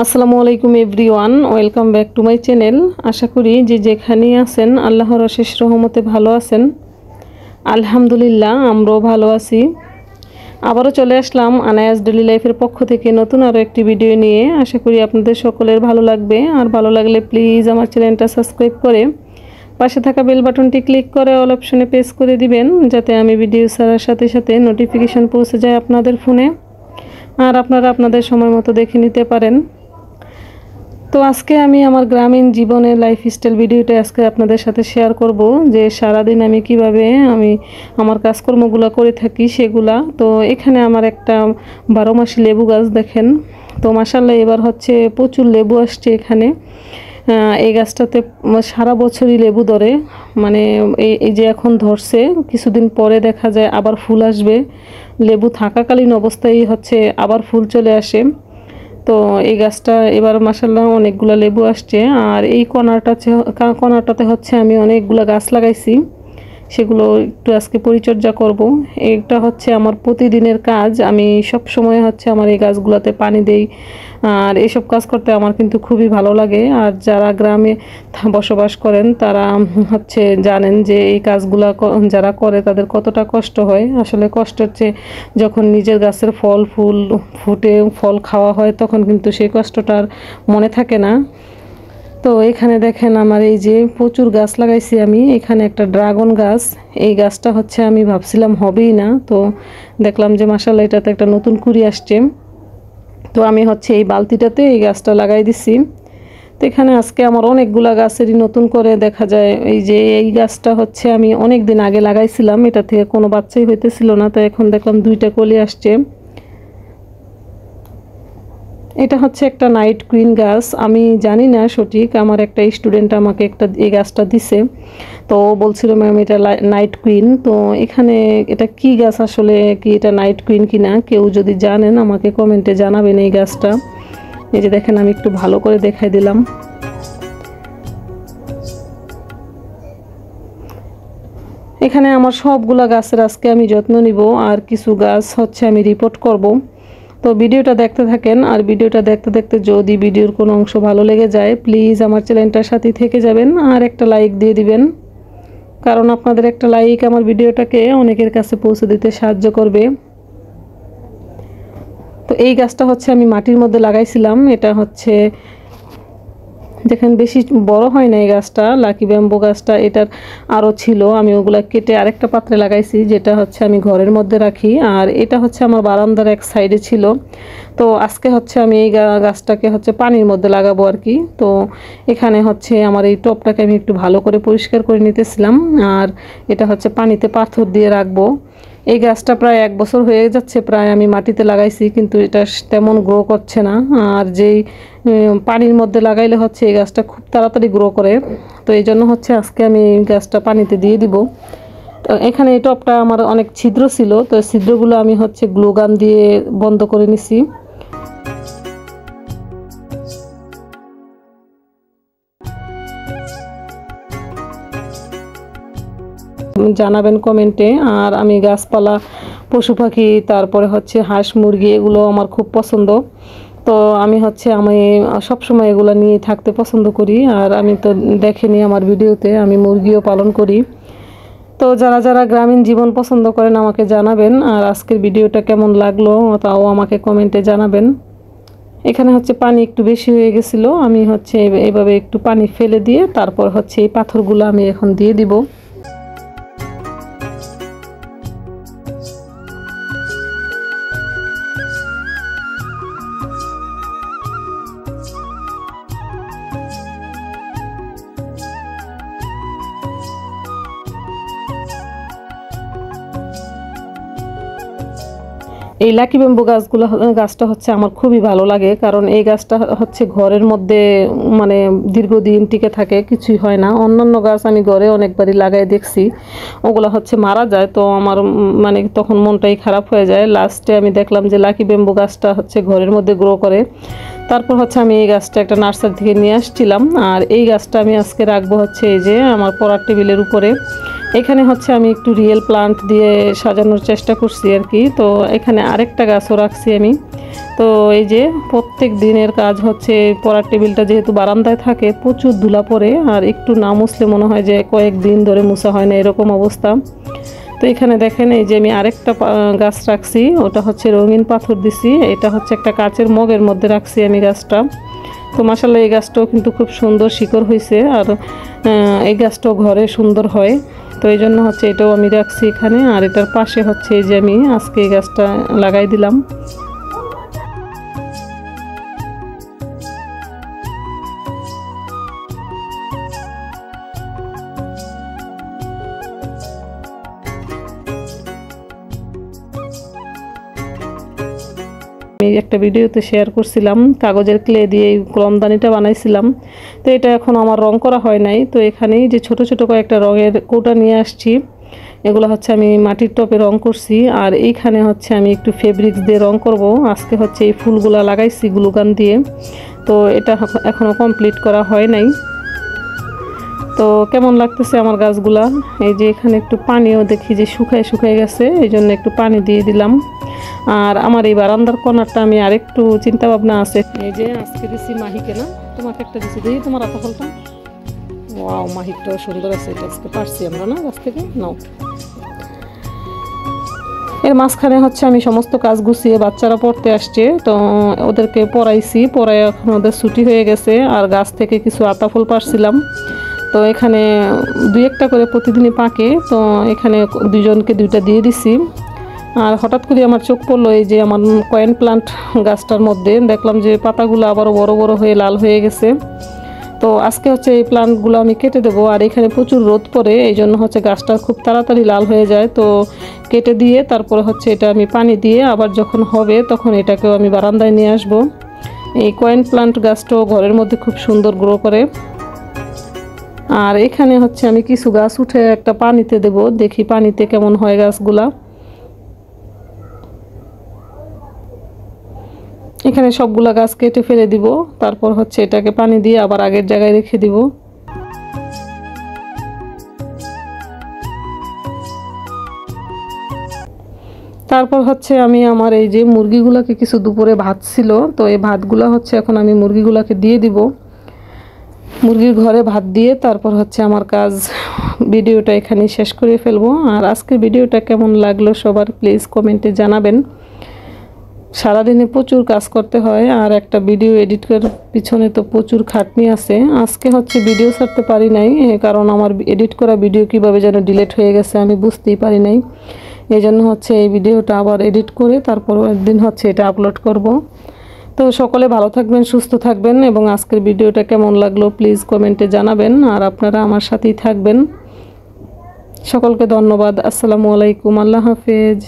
আসসালামু আলাইকুম everyone, welcome back to my channel. আশা করি যে যেখানেই আছেন আল্লাহর অশেষ রহমতে ভালো আছেন। আলহামদুলিল্লাহ, আমরাও ভালো আছি। আবারও চলে আসলাম আনায়াস ডেলি লাইফের পক্ষ থেকে নতুন আরও একটি ভিডিও নিয়ে। আশা করি আপনাদের সকলের ভালো লাগবে। আর ভালো লাগলে প্লিজ আমার চ্যানেলটা সাবস্ক্রাইব করে পাশে থাকা বেল বাটনটি ক্লিক করে অল অপশনে প্রেস করে দিবেন, যাতে আমি ভিডিও ছাড়ার সাথে সাথে নোটিফিকেশান পৌঁছে যায় আপনাদের ফোনে, আর আপনারা আপনাদের সময় মতো দেখে নিতে পারেন। তো আজকে আমি আমার গ্রামীণ জীবনের লাইফস্টাইল ভিডিওটা আজকে আপনাদের সাথে শেয়ার করব, যে সারাদিন আমি কিভাবে আমার কাজকর্মগুলো করে থাকি সেগুলা। তো এখানে আমার একটা 12 মাসি লেবু গাছ দেখেন। তো মাশাআল্লাহ এবার হচ্ছে প্রচুর লেবু আসছে এখানে। এই গাছটাতে সারা বছরই লেবু ধরে, মানে এই যে এখন ধরছে, কিছুদিন পরে দেখা যায় আবার ফুল আসবে। লেবু থাকাকালীন অবস্থায় হচ্ছে আবার ফুল চলে আসে। তো এই গাছটা এবার মাশাআল্লাহ অনেকগুলো লেবু আসছে। আর এই কর্নারটাতে হচ্ছে আমি অনেকগুলো গাছ লাগাইছি, সেগুলো একটু আজকে পরিচর্যা করব। এটা হচ্ছে আমার প্রতিদিনের কাজ। আমি সব সময় হচ্ছে আমার এই গাছগুলোতে পানি দেই, আর এইসব কাজ করতে আমার কিন্তু খুবই ভালো লাগে। আর যারা গ্রামে বসবাস করেন তারা হচ্ছে জানেন যে এই কাজগুলো যারা করে তাদের কতটা কষ্ট হয়। আসলে কষ্ট হচ্ছে যখন নিজের গাছের ফল ফুল ফুটে ফল খাওয়া হয়, তখন কিন্তু সেই কষ্টটা আর মনে থাকে না। তো এখানে দেখেন আমার এই যে প্রচুর গাছ লাগাইছি আমি। এখানে একটা ড্রাগন গাছ, এই গাছটা হচ্ছে আমি ভাবছিলাম হবেই না, তো দেখলাম যে মাশাআল্লাহ এটাতে একটা নতুন কুঁড়ি আসছে। তো আমি হচ্ছে এই বালতিটাতে এই গাছটা লাগাই দিছি। তো এখানে আজকে আমার অনেকগুলা গাছেরই নতুন করে দেখা যায়। এই যে এই গাছটা হচ্ছে আমি অনেক দিন আগে লাগাইছিলাম, এটা থেকে কোনো বাচ্চাই হইতেছিল না, তো এখন দেখলাম 2টা কলি আসছে। এটা হচ্ছে একটা নাইট কুইন গাছ। আমি জানি না সঠিক, আমার একটা স্টুডেন্ট আমাকে এই গাছটা দিছে, তো বলছিল ম্যাম এটা নাইট কুইন। তো এখানে এটা কি গাছ, আসলে কি এটা নাইট কুইন কিনা কেউ যদি জানেন আমাকে কমেন্টে জানাবেন এই গাছটা। এই যে দেখেন আমি একটু ভালো করে দেখাই দিলাম। এখানে আমার সবগুলা গাছের আজকে আমি যত্ন নিব, আর কিছু গাছ হচ্ছে আমি রিপোর্ট করব। তো ভিডিওটা দেখতে থাকেন, আর ভিডিওটা দেখতে দেখতে যদি ভিডিওর কোনো অংশ ভালো লেগে যায় প্লিজ আমার চ্যানেলটার সাথে থেকে যাবেন, আর একটা লাইক দিয়ে দিবেন, কারণ আপনাদের একটা লাইক আমার ভিডিওটাকে অনেকের কাছে পৌঁছে দিতে সাহায্য করবে। তো এই গাছটা হচ্ছে আমি মাটির মধ্যে লাগাইছিলাম। এটা হচ্ছে দেখেন বেশি বড় হয় না এই গাছটা, লাকি ব্যাম্বো গাছটা। এটার আরও ছিল, আমি ওগুলা কেটে আরেকটা পাত্রে লাগাইছি, যেটা হচ্ছে আমি ঘরের মধ্যে রাখি। আর এটা হচ্ছে আমার বারান্দার এক সাইডে ছিল। তো আজকে হচ্ছে আমি এই গাছটাকে হচ্ছে পানির মধ্যে লাগাবো আর কি। তো এখানে হচ্ছে আমার এই টবটাকে আমি একটু ভালো করে পরিষ্কার করে নিতেছিলাম, আর এটা হচ্ছে পানিতে পাথর দিয়ে রাখবো। এই গাছটা প্রায় 1 বছর হয়ে যাচ্ছে প্রায় আমি মাটিতে লাগাইছি, কিন্তু এটা তেমন গ্রো করছে না। আর যেই পানির মধ্যে লাগাইলে হচ্ছে এই গাছটা খুব তাড়াতাড়ি গ্রো করে। তো এই জন্য হচ্ছে আজকে আমি এই গাছটা পানিতে দিয়ে দিব। তো এখানে এই টবটা আমার অনেক ছিদ্র ছিল, তো ছিদ্রগুলো আমি হচ্ছে গ্লু গান দিয়ে বন্ধ করে নিছি। জানাবেন কমেন্টে। আর আমি গাছপালা, পশু পাখি, তারপরে হচ্ছে হাঁস মুরগি, এগুলো আমার খুব পছন্দ। তো আমি সবসময় এগুলো নিয়ে থাকতে পছন্দ করি। আর আমি তো দেখেনি আমার ভিডিওতে আমি মুরগিও পালন করি। তো যারা যারা গ্রামীণ জীবন পছন্দ করেন আমাকে জানাবেন, আর আজকের ভিডিওটা কেমন লাগলো তাও আমাকে কমেন্টে জানাবেন। এখানে হচ্ছে পানি একটু বেশি হয়ে গেছিলো, আমি হচ্ছে এইভাবে একটু পানি ফেলে দিয়ে তারপর হচ্ছে এই পাথরগুলো আমি এখন দিয়ে দিব। এই লাকি ব্যাম্বু গাছটা হচ্ছে আমার খুবই ভালো লাগে, কারণ এই গাছটা হচ্ছে ঘরের মধ্যে মানে দীর্ঘদিন টিকে থাকে, কিছুই হয় না। অন্যান্য গাছ আমি ঘরে অনেকবারই লাগাই দেখছি, ওগুলো হচ্ছে মারা যায়। তো আমার মানে তখন মনটাই খারাপ হয়ে যায়। লাস্টে আমি দেখলাম যে লাকি ব্যাম্বু গাছটা হচ্ছে ঘরের মধ্যে গ্রো করে। তারপর হচ্ছে আমি এই গাছটা একটা নার্সারি থেকে নিয়ে আসছিলাম, আর এই গাছটা আমি আজকে রাখবো হচ্ছে এই যে আমার পড়ার টেবিলের উপরে। এখানে হচ্ছে আমি একটু রিয়েল প্লান্ট দিয়ে সাজানোর চেষ্টা করছি আর কি। তো এখানে আরেকটা গাছও রাখছি আমি। তো এই যে প্রত্যেক দিনের কাজ হচ্ছে, পড়ার টেবিলটা যেহেতু বারান্দায় থাকে প্রচুর ধুলা পড়ে, আর একটু না মুছলে মনে হয় যে কয়েকদিন ধরে মুছা হয় না, এরকম অবস্থা। তো এখানে দেখেন এই যে আমি আরেকটা গাছ রাখছি, ওটা হচ্ছে রঙিন পাথর দিছি। এটা হচ্ছে একটা কাচের মগের মধ্যে রাখছি আমি গাছটা। তো মাশাআল্লাহ এই গাছটাও কিন্তু খুব সুন্দর শিকড় হয়েছে, আর এই গাছটাও ঘরে সুন্দর হয়। তো এই জন্য হচ্ছে এটাও আমি রাখছি এখানে। আর এটার পাশে হচ্ছে এই যে আমি আজকে এই গাছটা লাগাই দিলাম। আমি একটা ভিডিওতে শেয়ার করছিলাম, কাগজের ক্লে দিয়ে এই কলমদানিটা বানাইছিলাম। তো এটা এখন আমার রং করা হয় নাই। তো এখানেই যে ছোট ছোট কয়েকটা রঙের কৌটা নিয়ে আসছি, এগুলো হচ্ছে আমি মাটির টপে রং করছি। আর এইখানে হচ্ছে আমি একটু ফেব্রিক্স দিয়ে রং করব। আজকে হচ্ছে এই ফুলগুলা লাগাইছি গ্লুগান দিয়ে। তো এটা এখনও কমপ্লিট করা হয় নাই। তো কেমন লাগতেছে আমার গাছগুলা। এই যে এখানে একটু পানিও দেখি যে শুকায় গেছে, এই জন্য একটু পানি দিয়ে দিলাম। আর আমার এই বারান্দার কর্নারটা আমি আরেকটু চিন্তা ভাবনা আছে। এই যে আজকে দিছি মাহিকে, না তোমাকে একটা দিছি, দেখি তোমার আতা ফলটা। ওয়াও, মাহিকটাও সুন্দর আছে। এটা আজকে পারছি আমরা না গাছ থেকে, নাও। এর মাঝখানে হচ্ছে আমি সমস্ত কাজ গুছিয়ে, বাচ্চারা পড়তে আসছে তো ওদেরকে পড়াইছি, পড়াই এখন ওদের ছুটি হয়ে গেছে। আর গাছ থেকে কিছু আতা ফুল পারছিলাম। তো এখানে দুই একটা করে প্রতিদিনই পাকে, তো এখানে দুইজনকে দুইটা দিয়ে দিছি। আর হঠাৎ করে আমার চোখ পড়লো এই যে আমার কয়েন প্লান্ট গাছটার মধ্যে, দেখলাম যে পাতাগুলো আবারও বড় বড় হয়ে লাল হয়ে গেছে। তো আজকে হচ্ছে এই প্লান্টগুলো আমি কেটে দেবো। আর এখানে প্রচুর রোদ পড়ে, এই জন্য হচ্ছে গাছটা খুব তাড়াতাড়ি লাল হয়ে যায়। তো কেটে দিয়ে তারপরে হচ্ছে এটা আমি পানি দিয়ে আবার যখন হবে তখন এটাকেও আমি বারান্দায় নিয়ে আসব। এই কয়েন প্লান্ট গাছটাও ঘরের মধ্যে খুব সুন্দর গ্রো করে। আর এখানে হচ্ছে আমি কিছু গাছ উঠে একটা পানিতে দেব, দেখি পানিতে কেমন হয় গাছগুলা। এখানে সবগুলা গাছ কেটে ফেলে দিব, তারপর হচ্ছে এটাকে পানি দিয়ে আবার আগের জায়গায় রেখে দিব। তারপর হচ্ছে আমি আমার এই যে মুরগিগুলোকে কিছু দুপুরে ভাত ছিল, তো এই ভাতগুলো হচ্ছে এখন আমি মুরগিগুলোকে দিয়ে দিব। মুরগির ঘরে ভাত দিয়ে তারপর হচ্ছে আমার কাজ, ভিডিওটা এখানে শেষ করে ফেলবো। আর আজকের ভিডিওটা কেমন লাগলো সবার প্লিজ কমেন্টে জানাবেন। সারাদিনে প্রচুর কাজ করতে হয়, আর একটা ভিডিও এডিট করার পিছনে তো প্রচুর খাটনি আছে। আজকে হচ্ছে ভিডিও ছাড়তে পারি নাই, কারণ আমার এডিট করা ভিডিও কিভাবে যেন ডিলিট হয়ে গেছে আমি বুঝতেই পারি নাই। এই জন্য হচ্ছে এই ভিডিওটা আবার এডিট করে তারপর একদিন হচ্ছে এটা আপলোড করব। তো সকলে ভালো থাকবেন, সুস্থ থাকবেন, এবং আজকের ভিডিওটা কেমন লাগলো প্লিজ কমেন্টে জানাবেন। আর আপনারা আমার সাথেই থাকবেন। সকলকে ধন্যবাদ। আসসালামু আলাইকুম, আল্লাহ হাফেজ।